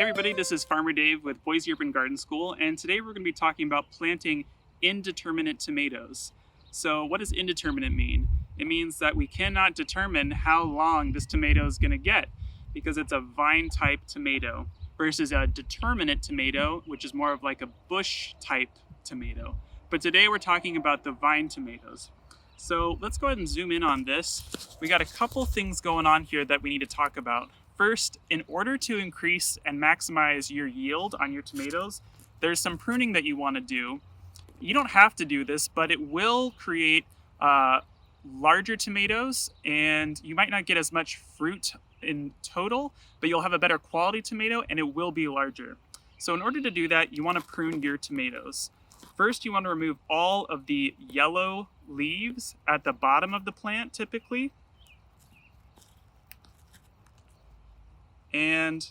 Hey everybody, this is Farmer Dave with Boise Urban Garden School, and today we're going to be talking about planting indeterminate tomatoes. So what does indeterminate mean? It means that we cannot determine how long this tomato is going to get because it's a vine type tomato versus a determinate tomato, which is more of like a bush type tomato. But today we're talking about the vine tomatoes. So let's go ahead and zoom in on this. We got a couple things going on here that we need to talk about. First, in order to increase and maximize your yield on your tomatoes, there's some pruning that you want to do. You don't have to do this, but it will create larger tomatoes, and you might not get as much fruit in total, but you'll have a better quality tomato and it will be larger. So in order to do that, you want to prune your tomatoes. First, you want to remove all of the yellow leaves at the bottom of the plant typically. And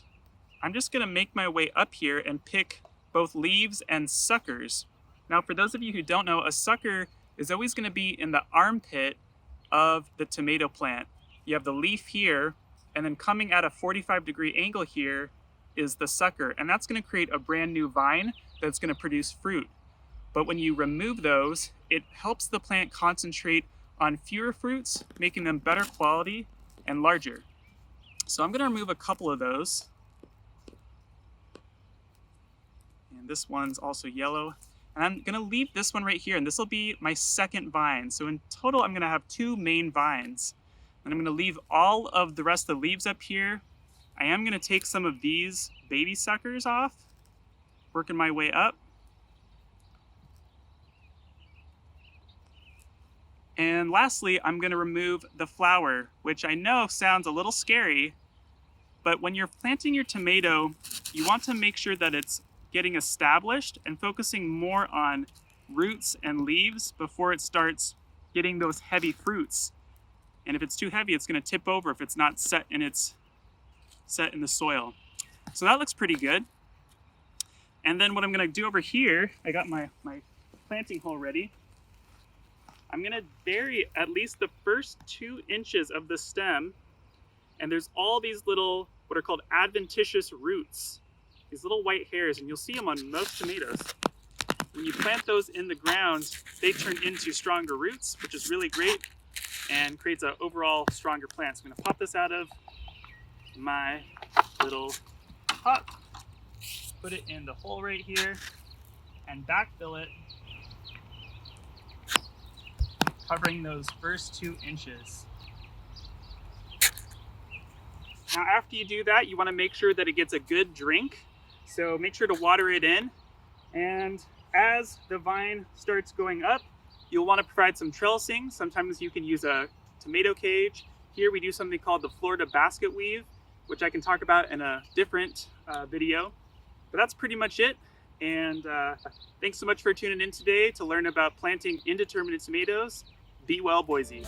I'm just going to make my way up here and pick both leaves and suckers. Now, for those of you who don't know, a sucker is always going to be in the armpit of the tomato plant. You have the leaf here, and then coming at a 45-degree angle here is the sucker, and that's going to create a brand new vine that's going to produce fruit. But when you remove those, it helps the plant concentrate on fewer fruits, making them better quality and larger. So I'm going to remove a couple of those. And this one's also yellow. And I'm going to leave this one right here, and this will be my second vine. So in total, I'm going to have two main vines. And I'm going to leave all of the rest of the leaves up here. I am going to take some of these baby suckers off, working my way up. And lastly, I'm going to remove the flower, which I know sounds a little scary, but when you're planting your tomato, you want to make sure that it's getting established and focusing more on roots and leaves before it starts getting those heavy fruits. And if it's too heavy, it's going to tip over if it's not set in the soil. So that looks pretty good. And then what I'm going to do over here, I got my planting hole ready. I'm going to bury at least the first 2 inches of the stem, and there's all these little, what are called adventitious roots, these little white hairs, and you'll see them on most tomatoes. When you plant those in the ground, they turn into stronger roots, which is really great and creates an overall stronger plant. So I'm going to pop this out of my little pot, put it in the hole right here, and backfill it, covering those first 2 inches. Now after you do that, you want to make sure that it gets a good drink. So make sure to water it in. And as the vine starts going up, you'll want to provide some trellising. Sometimes you can use a tomato cage. Here we do something called the Florida basket weave, which I can talk about in a different video. But that's pretty much it. And thanks so much for tuning in today to learn about planting indeterminate tomatoes. Be well, Boise.